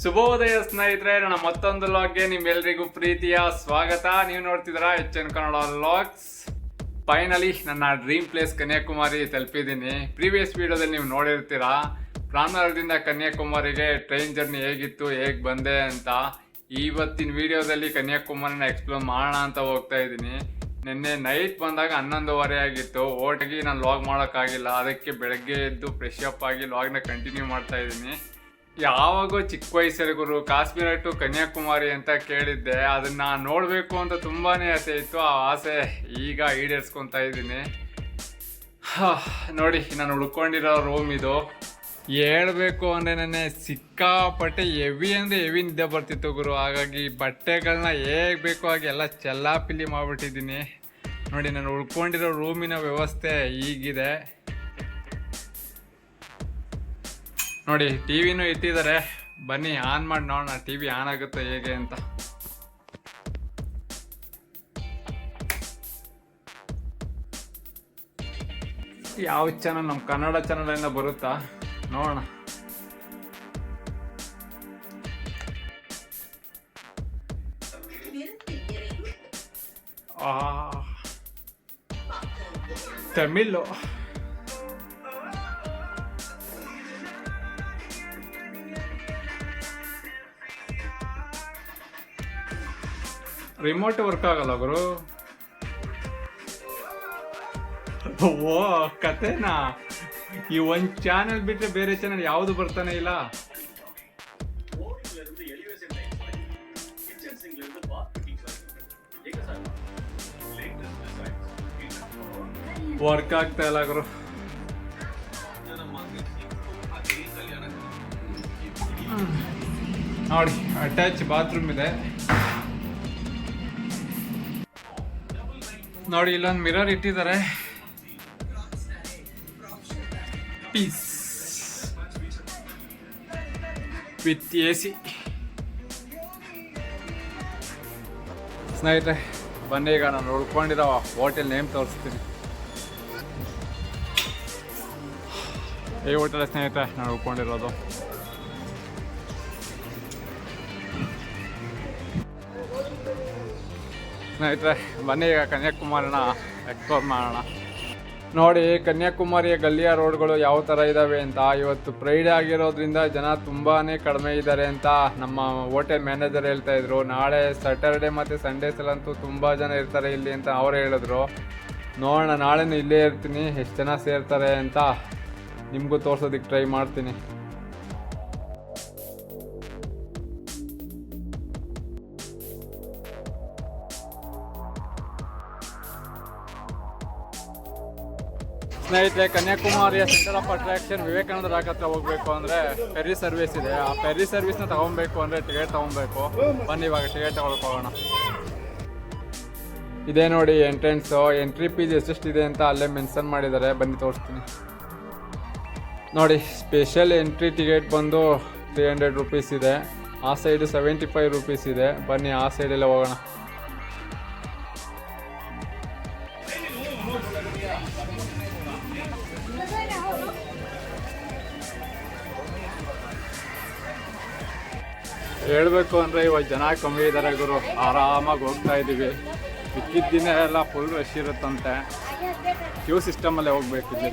ಶುಭೋದಯ ಸ್ನೇಹಿತರೆ, ನನ್ನ ಮತ್ತೊಂದು ಲಾಗ್ಗೆ ನಿಮ್ಮೆಲ್ಲರಿಗೂ ಪ್ರೀತಿಯ ಸ್ವಾಗತ. ನೀವು ನೋಡ್ತಿದ್ದೀರಾ HN ಕನ್ನಡ ಲಾಗ್ಸ್. ಫೈನಲಿ ನನ್ನ ಡ್ರೀಮ್ ಪ್ಲೇಸ್ ಕನ್ಯಾಕುಮಾರಿ ತಲುಪಿದ್ದೀನಿ. ಪ್ರೀವಿಯಸ್ ವಿಡಿಯೋದಲ್ಲಿ ನೀವು ನೋಡಿರ್ತೀರಾ ಪ್ರಾಣನಗರದಿಂದ ಕನ್ಯಾಕುಮಾರಿಗೆ ಟ್ರೈನ್ ಜರ್ನಿ ಹೇಗಿತ್ತು, ಹೇಗೆ ಬಂದೆ ಅಂತ. ಇವತ್ತಿನ ವಿಡಿಯೋದಲ್ಲಿ ಕನ್ಯಾಕುಮಾರಿನ ಎಕ್ಸ್ಪ್ಲೋರ್ ಮಾಡೋಣ ಅಂತ ಹೋಗ್ತಾ ಇದ್ದೀನಿ. ನಿನ್ನೆ ನೈಟ್ ಬಂದಾಗ 11:30 ಆಗಿತ್ತು. ಓಟಾಗಿ ನಾನು ಲಾಗ್ ಮಾಡೋಕ್ಕಾಗಿಲ್ಲ. ಅದಕ್ಕೆ ಬೆಳಗ್ಗೆ ಎದ್ದು ಫ್ರೆಶ್ ಅಪ್ ಆಗಿ ಲಾಗ್ನ ಕಂಟಿನ್ಯೂ ಮಾಡ್ತಾ ಇದ್ದೀನಿ. ಯಾವಾಗೋ ಚಿಕ್ಕ ವಯಸ್ಸಲ್ಲಿ ಗುರು ಕಾಶ್ಮೀರ ಟು ಕನ್ಯಾಕುಮಾರಿ ಅಂತ ಕೇಳಿದ್ದೆ. ಅದನ್ನ ನೋಡಬೇಕು ಅಂತ ತುಂಬಾನೇ ಆಸೆ ಇತ್ತು. ಆ ಆಸೆ ಈಗ ಈಡೇರಿಸ್ಕೊತಾ ಇದ್ದೀನಿ. ನೋಡಿ, ನಾನು ಉಳ್ಕೊಂಡಿರೋ ರೂಮ್ ಇದು. ಹೇಳ್ಬೇಕು ಅಂದರೆ ನೆನ್ನೆ ಸಿಕ್ಕಾಪಟ್ಟೆ ಹೆವಿ ಅಂದರೆ ಹೆವಿ ನಿದ್ದೆ ಬರ್ತಿತ್ತು ಗುರು. ಹಾಗಾಗಿ ಬಟ್ಟೆಗಳನ್ನ ಹೇಗೆ ಬೇಕೋ ಹಾಗೆ ಎಲ್ಲ ಚೆಲ್ಲಾಪಿಲ್ಲಿ ಮಾಡಿಬಿಟ್ಟಿದ್ದೀನಿ. ನೋಡಿ, ನಾನು ಉಳ್ಕೊಂಡಿರೋ ರೂಮಿನ ವ್ಯವಸ್ಥೆ ಹೀಗಿದೆ. ನೋಡಿ, ಟಿವಿನೂ ಇಟ್ಟಿದ್ದಾರೆ. ಬನ್ನಿ ಆನ್ ಮಾಡಿ ನೋಡೋಣ ಟಿವಿ ಆನ್ ಆಗುತ್ತೆ ಹೇಗೆ ಅಂತ. ಯಾವ ಚಾನಲ್? ನಮ್ಮ ಕನ್ನಡ ಚಾನಲಿಂದ ಬರುತ್ತಾ ನೋಡೋಣ. ತಮಿಳು. ರಿಮೋಟ್ ವರ್ಕ್ ಆಗಲ್ಲ ಗುರು. ಓ ಕತೆನಾ? ಈ ಒಂದು ಚಾನಲ್ ಬಿಟ್ಟರೆ ಬೇರೆ ಚಾನಲ್ ಯಾವುದು ಬರ್ತಾನೆ ಇಲ್ಲ. ವರ್ಕ್ ಆಗ್ತಾ ಇಲ್ಲ ಗುರು. ನೋಡಿ, ಅಟ್ಯಾಚ್ ಬಾತ್ರೂಮ್ ಇದೆ. ನೋಡಿ, ಇಲ್ಲೊಂದು ಮಿರರ್ ಇಟ್ಟಿದ್ದಾರೆ. Piece with AC. ಸ್ನೇಹಿತರೆ ಬನ್ನಿ, ಈಗ ನಾನು ಉಳ್ಕೊಂಡಿರೋ ಹೋಟೆಲ್ ನೇಮ್ ತೋರಿಸ್ತೀನಿ. ಈ ಹೋಟೆಲ್ ಸ್ನೇಹಿತರೆ ನಾನು ಉಳ್ಕೊಂಡಿರೋದು. ಸ್ನೇಹಿತರೆ ಬನ್ನಿ, ಈಗ ಕನ್ಯಾಕುಮಾರಿನ ಎಕ್ಸ್ಪ್ಲೋರ್ ಮಾಡೋಣ. ನೋಡಿ, ಕನ್ಯಾಕುಮಾರಿಯ ಗಲ್ಲಿಯ ರೋಡ್ಗಳು ಯಾವ ಥರ ಇದ್ದಾವೆ ಅಂತ. ಇವತ್ತು ಫ್ರೈಡೇ ಆಗಿರೋದ್ರಿಂದ ಜನ ತುಂಬಾ ಕಡಿಮೆ ಇದ್ದಾರೆ ಅಂತ ನಮ್ಮ ಹೋಟೆಲ್ ಮ್ಯಾನೇಜರ್ ಹೇಳ್ತಾ ಇದ್ರು. ನಾಳೆ ಸ್ಯಾಟರ್ಡೆ ಮತ್ತು ಸಂಡೇಸಲ್ಲಂತೂ ತುಂಬ ಜನ ಇರ್ತಾರೆ ಇಲ್ಲಿ ಅಂತ ಅವ್ರು ಹೇಳಿದ್ರು. ನೋಡೋಣ, ನಾಳೆನೂ ಇಲ್ಲೇ ಇರ್ತೀನಿ. ಎಷ್ಟು ಜನ ಸೇರ್ತಾರೆ ಅಂತ ನಿಮಗೂ ತೋರ್ಸೋದಕ್ಕೆ ಟ್ರೈ ಮಾಡ್ತೀನಿ. ಸ್ನೇಹಿತರೆ, ಕನ್ಯಾಕುಮಾರಿಯ centre of attraction Vivekananda rock ಹತ್ರ ಹೋಗಬೇಕು ಅಂದರೆ ಫೆರ್ರಿ ಸರ್ವಿಸ್ ಇದೆ. ಆ ಫೆರ್ರಿ ಸರ್ವಿಸ್ನ ತೊಗೊಬೇಕು ಅಂದರೆ ಟಿಕೆಟ್ ತೊಗೊಬೇಕು. ಬನ್ನಿ ಇವಾಗ ಟಿಕೆಟ್ ತೊಗೊಳಕ್ಕೆ ಹೋಗೋಣ. ಇದೇ ನೋಡಿ ಎಂಟ್ರೆನ್ಸು. ಎಂಟ್ರಿ ಫೀಸ್ ಎಷ್ಟೆಷ್ಟಿದೆ ಅಂತ ಅಲ್ಲೇ ಮೆನ್ಷನ್ ಮಾಡಿದ್ದಾರೆ. ಬನ್ನಿ ತೋರಿಸ್ತೀನಿ. ನೋಡಿ, ಸ್ಪೆಷಲ್ ಎಂಟ್ರಿ ಟಿಕೆಟ್ ಬಂದು 300 ರೂಪೀಸ್ ಇದೆ. ಆ ಸೈಡು 75 ರೂಪೀಸ್ ಇದೆ. ಬನ್ನಿ ಆ ಸೈಡೆಲ್ಲ ಹೋಗೋಣ. ಹೇಳಬೇಕು ಅಂದರೆ ಇವಾಗ ಜನ ಕಮ್ಮಿ ಇದ್ದಾರೆ ಗುರು. ಆರಾಮಾಗಿ ಹೋಗ್ತಾ ಇದ್ದೀವಿ. ಮಿಕ್ಕಿದ ದಿನ ಎಲ್ಲ ಫುಲ್ ರಶ್ ಇರುತ್ತಂತೆ. ಕ್ಯೂ ಸಿಸ್ಟಮಲ್ಲೇ ಹೋಗ್ಬೇಕಿದೆ.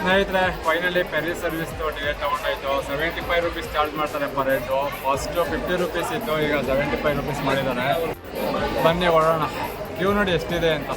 ಸ್ನೇಹಿತರೆ, ಫೈನಲಿ ಫೆರ್ರಿ ಸರ್ವಿಸ್ ಟಿಕೆಟ್ ತೊಗೊಂಡಾಯ್ತು. 75 ರೂಪೀಸ್ ಚಾರ್ಜ್ ಮಾಡ್ತಾರೆ ಪರ್ ಹೆಡ್ಡು. ಫಸ್ಟು 50 ರೂಪೀಸ್ ಇತ್ತು, ಈಗ 75 ರೂಪೀಸ್ ಮಾಡಿದ್ದಾರೆ. ಬನ್ನಿ ಹೊಡೋಣ. ಕ್ಯೂ ನೋಡಿ ಎಷ್ಟಿದೆ ಅಂತ.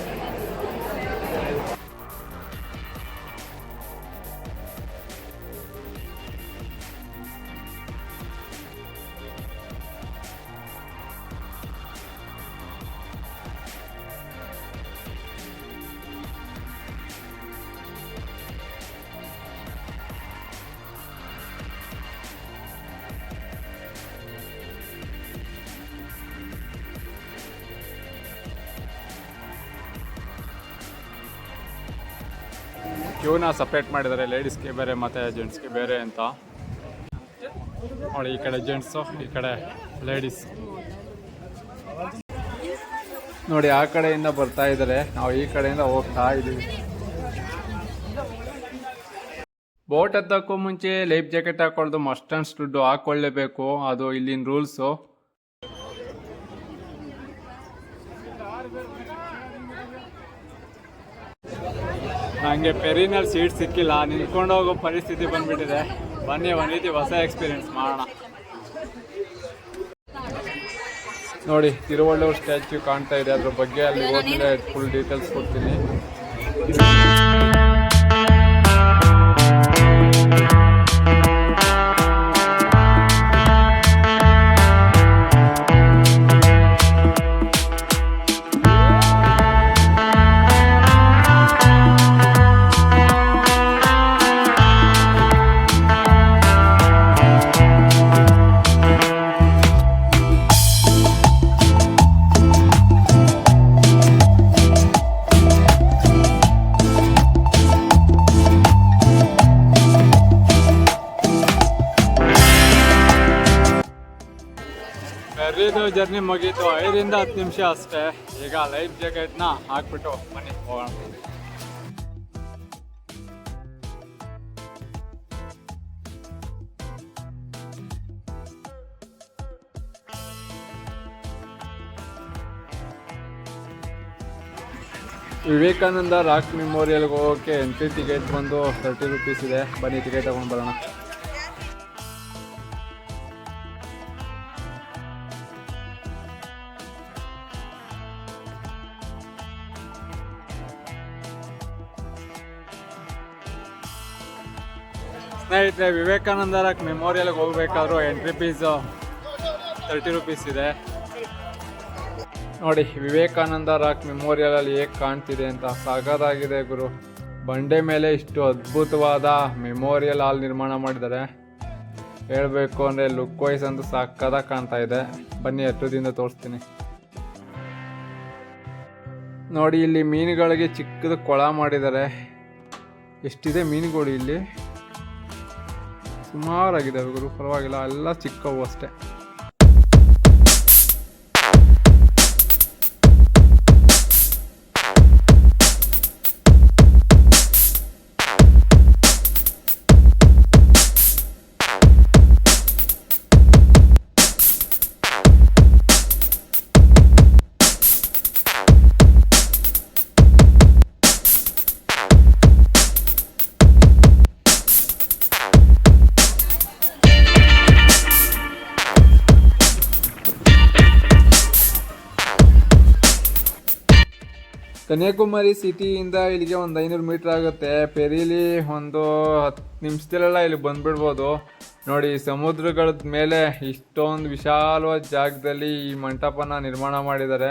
ಕ್ಯೂನ ಸಪ್ರೇಟ್ ಮಾಡಿದ್ದಾರೆ, ಲೇಡೀಸ್ಗೆ ಬೇರೆ ಮತ್ತು ಜೆಂಟ್ಸ್ಗೆ ಬೇರೆ ಅಂತ. ನೋಡಿ, ಈ ಕಡೆ ಜೆಂಟ್ಸು, ಈ ಕಡೆ ಲೇಡೀಸ್. ನೋಡಿ, ಆ ಕಡೆಯಿಂದ ಬರ್ತಾ ಇದ್ದಾರೆ, ನಾವು ಈ ಕಡೆಯಿಂದ ಹೋಗ್ತಾ ಇದ್ದೀವಿ. ಬೋಟ್ ಹತ್ತಕ್ಕೂ ಮುಂಚೆ ಲೈಫ್ ಜಾಕೆಟ್ ಹಾಕೊಳ್ಳೋದು ಮಸ್ಟ್ ಅಂಡ್ ದುಡ್ಡು ಹಾಕೊಳ್ಳೇಬೇಕು, ಅದು ಇಲ್ಲಿನ ರೂಲ್ಸು. ನನಗೆ ಪೆರಿನಲ್ಲಿ ಸೀಟ್ ಸಿಕ್ಕಿಲ್ಲ, ನಿಂತ್ಕೊಂಡು ಹೋಗೋ ಪರಿಸ್ಥಿತಿ ಬಂದ್ಬಿಟ್ಟಿದೆ. ಬನ್ನಿ ಒಂದು ರೀತಿ ಹೊಸ ಎಕ್ಸ್ಪೀರಿಯನ್ಸ್ ಮಾಡೋಣ. ನೋಡಿ, ತಿರುವಳ್ಳೂರು ಸ್ಟ್ಯಾಚ್ಯೂ ಕಾಣ್ತಾ ಇದೆ, ಅದ್ರ ಬಗ್ಗೆ ಅಲ್ಲಿ ಹೋದ್ಮೇಲೆ ಫುಲ್ ಡೀಟೇಲ್ಸ್ ಕೊಡ್ತೀನಿ. ಫೆರ್ರಿದು ಜರ್ನಿ ಮುಗೀತು, 5ರಿಂದ 10 ನಿಮಿಷ ಅಷ್ಟೇ. ಈಗ ಲೈಫ್ ಜಾಕೆಟ್ನ ಹಾಕ್ಬಿಟ್ಟು ಬನ್ನಿ ಹೋಗೋಣ. ವಿವೇಕಾನಂದ ರಾಕ್ ಮೆಮೋರಿಯಲ್ಗೆ ಹೋಗೋಕ್ಕೆ ಎಂಟ್ರಿ ಟಿಕೆಟ್ ಬಂದು 30 ರೂಪೀಸ್ ಇದೆ. ಬನ್ನಿ ಟಿಕೆಟ್ ತಗೊಂಡು ಬರೋಣ. ಸ್ನೇಹಿತರೆ, ವಿವೇಕಾನಂದ ರಾಕ್ ಮೆಮೋರಿಯಲ್ಗೆ ಹೋಗ್ಬೇಕಾದ್ರೂ ಎಂಟ್ರಿ ಫೀಸು 30 ರೂಪೀಸ್ ಇದೆ. ನೋಡಿ, ವಿವೇಕಾನಂದ ರಾಕ್ ಮೆಮೋರಿಯಲಲ್ಲಿ ಹೇಗೆ ಕಾಣ್ತಿದೆ ಅಂತ, ಸಾಗದಾಗಿದೆ ಗುರು. ಬಂಡೆ ಮೇಲೆ ಇಷ್ಟು ಅದ್ಭುತವಾದ ಮೆಮೋರಿಯಲ್ ಹಾಲ್ ನಿರ್ಮಾಣ ಮಾಡಿದ್ದಾರೆ. ಹೇಳಬೇಕು ಅಂದರೆ ಲುಕ್ ವೈಸ್ ಅಂತೂ ಸಕ್ಕದಾಗಿ ಕಾಣ್ತಾ ಇದೆ. ಬನ್ನಿ ಹತ್ರದಿಂದ ತೋರಿಸ್ತೀನಿ. ನೋಡಿ, ಇಲ್ಲಿ ಮೀನುಗಳಿಗೆ ಚಿಕ್ಕದು ಕೊಳ ಮಾಡಿದ್ದಾರೆ. ಎಷ್ಟಿದೆ ಮೀನುಗಳು ಇಲ್ಲಿ, ಸುಮಾರಾಗಿದ್ದಾವೆ ಗುರು, ಪರವಾಗಿಲ್ಲ, ಎಲ್ಲ ಚಿಕ್ಕವು ಅಷ್ಟೇ. ಕನ್ಯಾಕುಮಾರಿ ಸಿಟಿಯಿಂದ ಇಲ್ಲಿಗೆ ಒಂದು 500 ಮೀಟ್ರ್ ಆಗುತ್ತೆ. ಪೆರೀಲಿ ಒಂದು 10 ನಿಮಿಷದಲ್ಲೆಲ್ಲ ಇಲ್ಲಿ ಬಂದ್ಬಿಡ್ಬೋದು. ನೋಡಿ, ಸಮುದ್ರಗಳ ಮೇಲೆ ಇಷ್ಟೊಂದು ವಿಶಾಲವಾದ ಜಾಗದಲ್ಲಿ ಈ ಮಂಟಪನ ನಿರ್ಮಾಣ ಮಾಡಿದ್ದಾರೆ.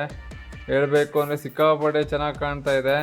ಹೇಳಬೇಕು ಅಂದರೆ ಸಿಕ್ಕಾಪಟ್ಟೆ ಚೆನ್ನಾಗಿ ಕಾಣ್ತಾ ಇದೆ.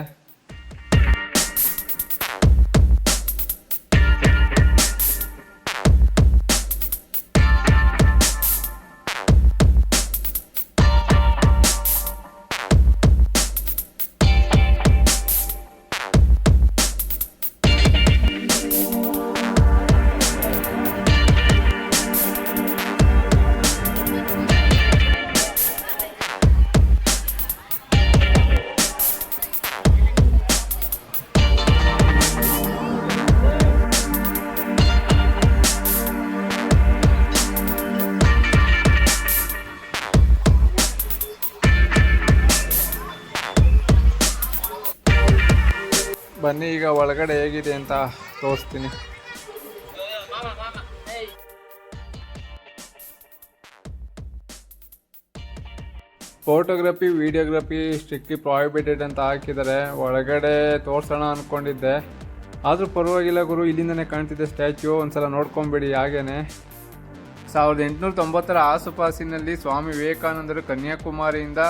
ಬನ್ನಿ ಈಗ ಒಳಗಡೆ ಹೇಗಿದೆ ಅಂತ ತೋರಿಸ್ತೀನಿ. ಫೋಟೋಗ್ರಫಿ ವಿಡಿಯೋಗ್ರಫಿ ಸ್ಟ್ರಿಕ್ಟ್ಲಿ ಪ್ರಾಹಿಬಿಟೆಡ್ ಅಂತ ಹಾಕಿದ್ದಾರೆ. ಒಳಗಡೆ ತೋರಿಸೋಣ ಅಂದ್ಕೊಂಡಿದ್ದೆ, ಆದರೂ ಪರವಾಗಿಲ್ಲ ಗುರು, ಇಲ್ಲಿಂದನೇ ಕಾಣ್ತಿದ್ದೆ ಸ್ಟ್ಯಾಚ್ಯೂ. ಒಂದ್ಸಲ ನೋಡ್ಕೊಂಬಿಡಿ. ಹಾಗೇನೆ 1890 ಆಸುಪಾಸಿನಲ್ಲಿ ಸ್ವಾಮಿ ವಿವೇಕಾನಂದರು ಕನ್ಯಾಕುಮಾರಿಯಿಂದ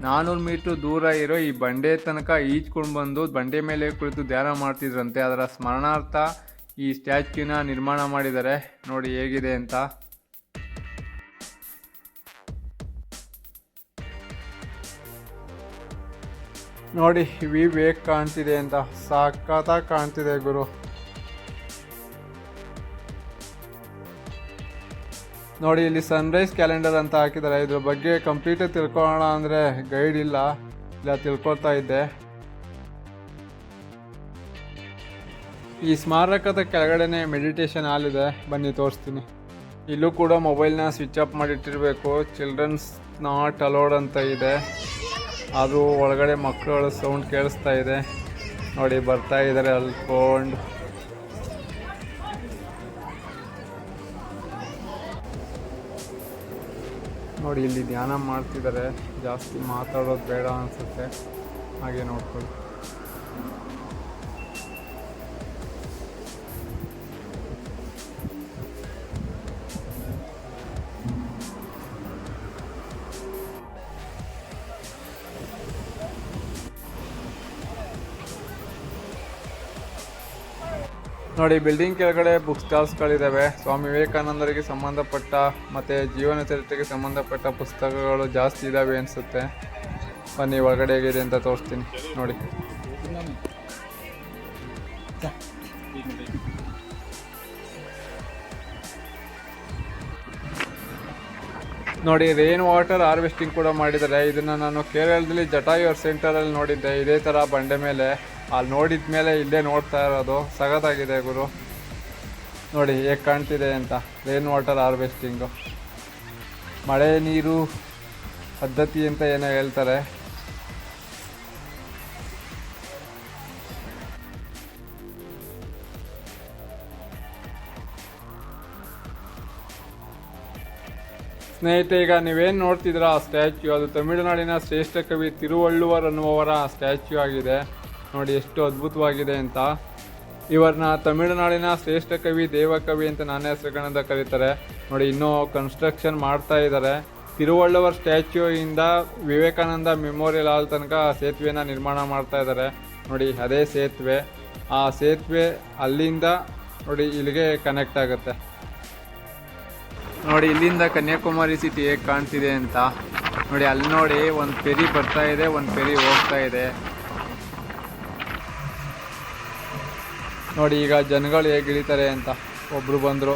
400 ಮೀಟ್ರ್ ದೂರ ಇರೋ ಈ ಬಂಡೆ ತನಕ ಈಜ್ಕೊಂಡು ಬಂದು ಬಂಡೆ ಮೇಲೆ ಕುಳಿತು ಧ್ಯಾನ ಮಾಡ್ತಿದ್ರಂತೆ. ಅದರ ಸ್ಮರಣಾರ್ಥ ಈ ಸ್ಟ್ಯಾಚ್ಯೂನ ನಿರ್ಮಾಣ ಮಾಡಿದ್ದಾರೆ. ನೋಡಿ ಹೇಗಿದೆ ಅಂತ. ನೋಡಿ ವ್ಯೂ ಹೇಗೆ ಕಾಣ್ತಿದೆ ಅಂತ, ಸಖತ್ತಾಗಿ ಕಾಣ್ತಿದೆ ಗುರು. ನೋಡಿ ಇಲ್ಲಿ ಸನ್ರೈಸ್ ಕ್ಯಾಲೆಂಡರ್ ಅಂತ ಹಾಕಿದ್ದಾರೆ. ಇದ್ರ ಬಗ್ಗೆ ಕಂಪ್ಲೀಟಾಗಿ ತಿಳ್ಕೊಳ್ಳೋಣ ಅಂದರೆ ಗೈಡ್ ಇಲ್ಲ ತಿಳ್ಕೊಳ್ತಾ ಇದ್ದೆ. ಈ ಸ್ಮಾರಕದ ಕೆಳಗಡೆನೆ ಮೆಡಿಟೇಷನ್ ಹಾಲ್ ಇದೆ, ಬನ್ನಿ ತೋರಿಸ್ತೀನಿ. ಇಲ್ಲೂ ಕೂಡ ಮೊಬೈಲ್ನ ಸ್ವಿಚ್ ಆಫ್ ಮಾಡಿಟ್ಟಿರಬೇಕು. ಚಿಲ್ಡ್ರನ್ಸ್ ನಾಟ್ ಅಲೋಡ್ ಅಂತ ಇದೆ, ಆದರೂ ಒಳಗಡೆ ಮಕ್ಕಳು ಸೌಂಡ್ ಕೇಳಿಸ್ತಾ ಇದೆ. ನೋಡಿ ಬರ್ತಾ ಇದ್ದಾರೆ ಅಲ್ಕೊಂಡು. ನೋಡಿ ಇಲ್ಲಿ ಧ್ಯಾನ ಮಾಡ್ತಿದ್ದಾರೆ, ಜಾಸ್ತಿ ಮಾತಾಡೋದು ಬೇಡ ಅನಿಸುತ್ತೆ, ಹಾಗೆ ನೋಡ್ಕೊಳ್ಳಿ. ನೋಡಿ ಬಿಲ್ಡಿಂಗ್ ಕೆಳಗಡೆ ಬುಕ್ ಸ್ಟಾಲ್ಸ್ಗಳಿದ್ದಾವೆ. ಸ್ವಾಮಿ ವಿವೇಕಾನಂದರಿಗೆ ಸಂಬಂಧಪಟ್ಟ ಮತ್ತು ಜೀವನ ಚರಿತ್ರೆಗೆ ಸಂಬಂಧಪಟ್ಟ ಪುಸ್ತಕಗಳು ಜಾಸ್ತಿ ಇದ್ದಾವೆ ಅನಿಸುತ್ತೆ. ಬನ್ನಿ ಒಳಗಡೆ ಹೇಗಿದೆ ಅಂತ ತೋರಿಸ್ತೀನಿ ನೋಡಿ. ನೋಡಿ ರೈನ್ ವಾಟರ್ ಹಾರ್ವೆಸ್ಟಿಂಗ್ ಕೂಡ ಮಾಡಿದ್ದಾರೆ. ಇದನ್ನು ನಾನು ಕೇರಳದಲ್ಲಿ ಜಟಾಯುರ್ ಸೆಂಟರಲ್ಲಿ ನೋಡಿದ್ದೆ, ಇದೇ ಥರ ಬಂಡೆ ಮೇಲೆ. ಅಲ್ಲಿ ನೋಡಿದ ಮೇಲೆ ಇಲ್ಲೇ ನೋಡ್ತಾ ಇರೋದು, ಸಖತ್ತಾಗಿದೆ ಗುರು. ನೋಡಿ ಹೇಗೆ ಕಾಣ್ತಿದೆ ಅಂತ, ರೈನ್ ವಾಟರ್ ಹಾರ್ವೆಸ್ಟಿಂಗು, ಮಳೆ ನೀರು ಪದ್ಧತಿ ಅಂತ ಏನೋ ಹೇಳ್ತಾರೆ. ಸ್ನೇಹಿತರೆ, ಈಗ ನೀವೇನು ನೋಡ್ತಿದ್ರ ಆ ಸ್ಟ್ಯಾಚ್ಯೂ, ಅದು ತಮಿಳುನಾಡಿನ ಶ್ರೇಷ್ಠ ಕವಿ ತಿರುವಳ್ಳುವರ್ ಅನ್ನುವವರ ಸ್ಟ್ಯಾಚ್ಯೂ ಆಗಿದೆ. ನೋಡಿ ಎಷ್ಟು ಅದ್ಭುತವಾಗಿದೆ ಅಂತ. ಇವರನ್ನ ತಮಿಳುನಾಡಿನ ಶ್ರೇಷ್ಠ ಕವಿ ದೇವಕವಿ ಅಂತ ನಾನೇ ಹೆಸರುಗಳಿಂದ ಕರೀತಾರೆ. ನೋಡಿ ಇನ್ನೂ ಕನ್ಸ್ಟ್ರಕ್ಷನ್ ಮಾಡ್ತಾ ಇದ್ದಾರೆ. ತಿರುವಳ್ಳುವರ್ ಸ್ಟ್ಯಾಚ್ಯೂ ಇಂದ ವಿವೇಕಾನಂದ ಮೆಮೋರಿಯಲ್ ಹಾಲ್ ತನಕ ಸೇತುವೆನ ನಿರ್ಮಾಣ ಮಾಡ್ತಾ ಇದ್ದಾರೆ. ನೋಡಿ ಅದೇ ಸೇತುವೆ, ಆ ಸೇತುವೆ ಅಲ್ಲಿಂದ ನೋಡಿ ಇಲ್ಲಿಗೆ ಕನೆಕ್ಟ್ ಆಗುತ್ತೆ. ನೋಡಿ ಇಲ್ಲಿಂದ ಕನ್ಯಾಕುಮಾರಿ ಸಿಟಿ ಹೇಗೆ ಕಾಣ್ತಿದೆ ಅಂತ ನೋಡಿ. ಅಲ್ಲಿ ನೋಡಿ ಒಂದು ಫೆರಿ ಬರ್ತಾ ಇದೆ, ಒಂದು ಫೆರಿ ಹೋಗ್ತಾ ಇದೆ. ನೋಡಿ ಈಗ ಜನಗಳು ಹೇಗೆ ಇಳಿತಾರೆ ಅಂತ. ಒಬ್ಬರು ಬಂದರು.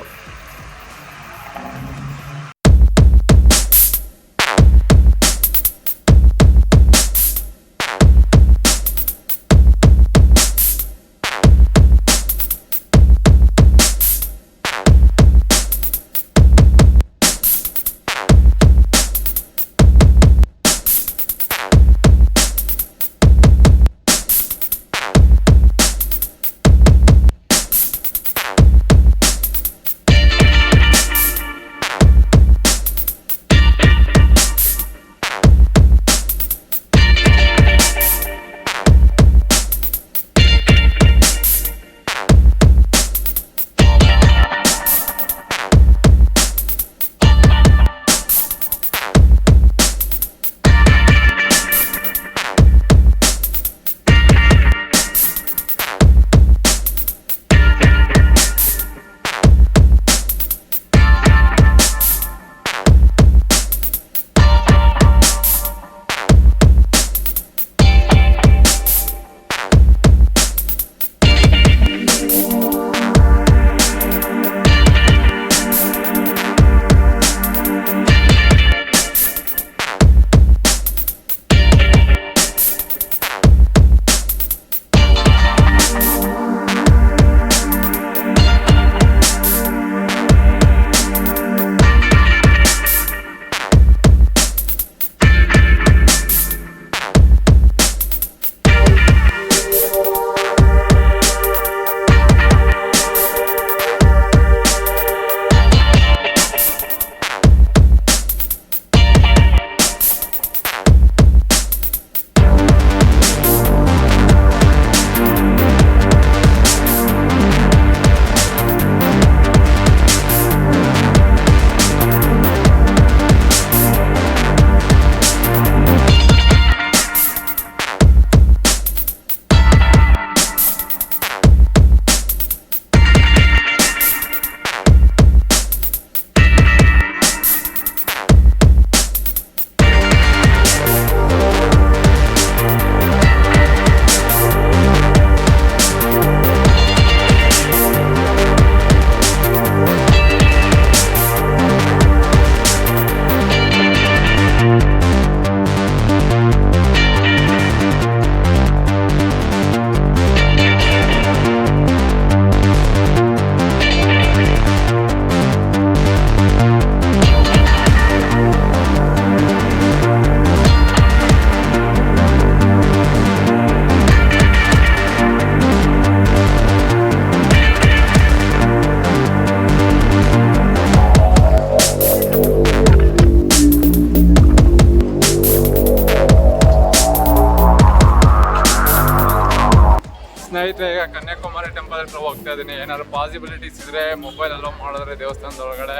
ಸ್ನೇಹಿತರೆ, ಈಗ ಕನ್ಯಾಕುಮಾರಿ ಟೆಂಪಲ್ ಹತ್ರ ಹೋಗ್ತಾ ಇದ್ದೀನಿ. ಏನಾದ್ರು ಪಾಸಿಬಿಲಿಟೀಸ್ ಇದ್ರೆ ಮೊಬೈಲ್ ಅಲೋ ಮಾಡಿದ್ರೆ ದೇವಸ್ಥಾನದೊಳಗಡೆ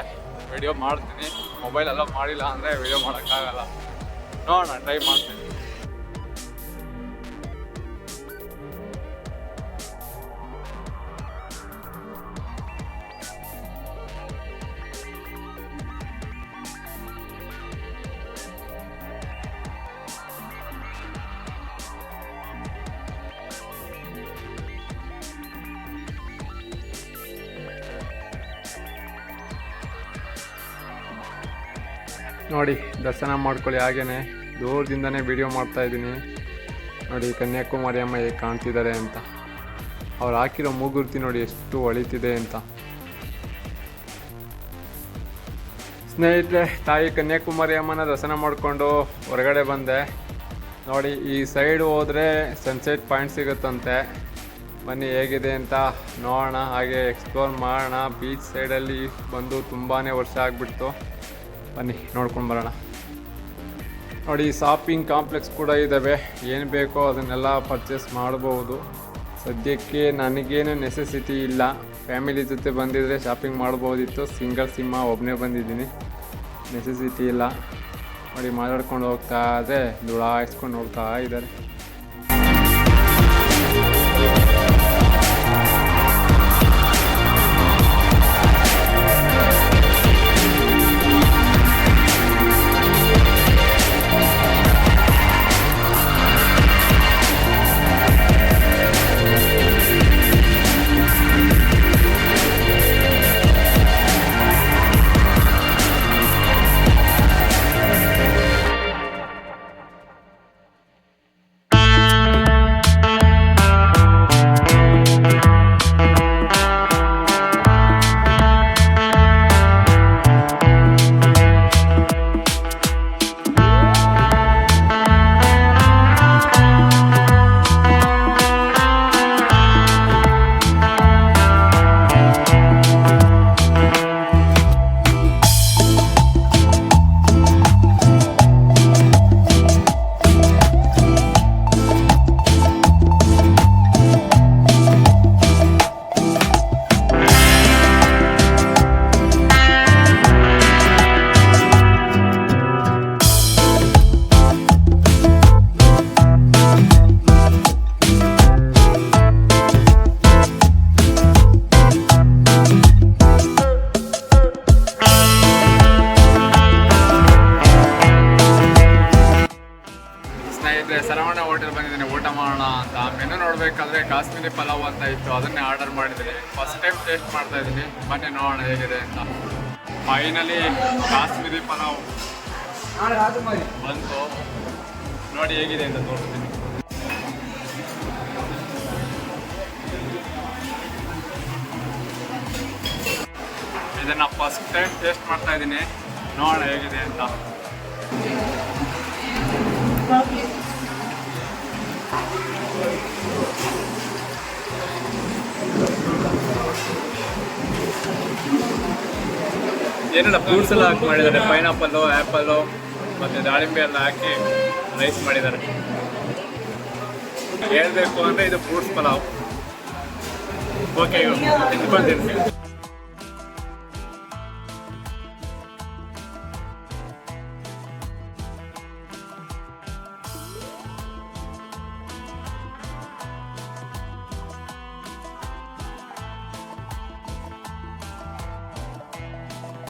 ವಿಡಿಯೋ ಮಾಡ್ತೀನಿ. ಮೊಬೈಲ್ ಅಲೋ ಮಾಡಿಲ್ಲ ಅಂದರೆ ವಿಡಿಯೋ ಮಾಡೋಕ್ಕಾಗಲ್ಲ. ನೋಡೋಣ, ಟ್ರೈ ಮಾಡ್ತೀನಿ. ನೋಡಿ, ದರ್ಶನ ಮಾಡ್ಕೊಳ್ಳಿ. ಹಾಗೇನೆ ದೂರದಿಂದನೇ ವಿಡಿಯೋ ಮಾಡ್ತಾ ಇದ್ದೀನಿ. ನೋಡಿ ಕನ್ಯಾಕುಮಾರಿ ಅಮ್ಮ ಹೇಗೆ ಕಾಣ್ತಿದ್ದಾರೆ ಅಂತ. ಅವ್ರು ಹಾಕಿರೋ ಮೂಗುರ್ತಿ ನೋಡಿ ಎಷ್ಟು ಹೊಳಿತಿದೆ ಅಂತ. ಸ್ನೇಹಿತರೆ, ತಾಯಿ ಕನ್ಯಾಕುಮಾರಿ ಅಮ್ಮನ ದರ್ಶನ ಮಾಡಿಕೊಂಡು ಹೊರಗಡೆ ಬಂದೆ. ನೋಡಿ, ಈ ಸೈಡ್ ಹೋದರೆ ಸನ್ಸೆಟ್ ಪಾಯಿಂಟ್ ಸಿಗುತ್ತಂತೆ. ಬನ್ನಿ ಹೇಗಿದೆ ಅಂತ ನೋಡೋಣ, ಹಾಗೆ ಎಕ್ಸ್ಪ್ಲೋರ್ ಮಾಡೋಣ. ಬೀಚ್ ಸೈಡಲ್ಲಿ ಬಂದು ತುಂಬಾ ವರ್ಷ ಆಗಿಬಿಡ್ತು. ಬನ್ನಿ ನೋಡ್ಕೊಂಡು ಬರೋಣ. ನೋಡಿ, ಶಾಪಿಂಗ್ ಕಾಂಪ್ಲೆಕ್ಸ್ ಕೂಡ ಇದ್ದಾವೆ. ಏನು ಬೇಕೋ ಅದನ್ನೆಲ್ಲ ಪರ್ಚೇಸ್ ಮಾಡ್ಬೋದು. ಸದ್ಯಕ್ಕೆ ನನಗೇನು ನೆಸೆಸಿಟಿ ಇಲ್ಲ. ಫ್ಯಾಮಿಲಿ ಜೊತೆ ಬಂದಿದ್ದರೆ ಶಾಪಿಂಗ್ ಮಾಡ್ಬೋದಿತ್ತು. ಸಿಂಗಲ್ ಸಿಂಹ ಒಬ್ಬನೇ ಬಂದಿದ್ದೀನಿ, ನೆಸೆಸಿಟಿ ಇಲ್ಲ. ನೋಡಿ, ಮಾತಾಡ್ಕೊಂಡು ಹೋಗ್ತಾ ಇದ್ದರೆ ದುಳಾಯಿಸ್ಕೊಂಡು ಹೋಗ್ತಾ ಇದ್ದಾರೆ. ಸರವಣ ಹೋಟೆಲ್ ಬಂದಿದ್ದೀನಿ ಊಟ ಮಾಡೋಣ ಅಂತ. ಮೆನು ನೋಡಬೇಕಾದ್ರೆ ಕಾಶ್ಮೀರಿ ಪಲಾವ್ ಅಂತ ಇತ್ತು, ಅದನ್ನೇ ಆರ್ಡರ್ ಮಾಡಿದ್ದೀನಿ. ಫಸ್ಟ್ ಟೈಮ್ ಟೇಸ್ಟ್ ಮಾಡ್ತಾ ಇದ್ದೀನಿ. ಬನ್ನಿ ನೋಡೋಣ ಹೇಗಿದೆ ಅಂತ. ಫೈನಲಿ ಕಾಶ್ಮೀರಿ ಪಲಾವ್ ಬಂತು. ನೋಡಿ ಹೇಗಿದೆ ಅಂತ ತೋರಿಸ್ತೀನಿ. ಇದನ್ನು ಫಸ್ಟ್ ಟೈಮ್ ಟೇಸ್ಟ್ ಮಾಡ್ತಾ ಇದ್ದೀನಿ. ನೋಡೋಣ ಹೇಗಿದೆ ಅಂತ. ಏನೆಲ್ಲ ಫ್ರೂಟ್ಸ್ ಎಲ್ಲ ಹಾಕಿ ಮಾಡಿದ್ದಾರೆ. ಪೈನಾಪಲ್ಲು, ಆ್ಯಪಲ್ಲು ಮತ್ತು ದಾಳಿಂಬೆ ಎಲ್ಲ ಹಾಕಿ ರೈಸ್ ಮಾಡಿದ್ದಾರೆ. ಹೇಳಬೇಕು ಅಂದರೆ ಇದು ಫ್ರೂಟ್ಸ್ ಪಲಾವ್. ಓಕೆ, ತಿನ್ಕೊಂತೀನಿ.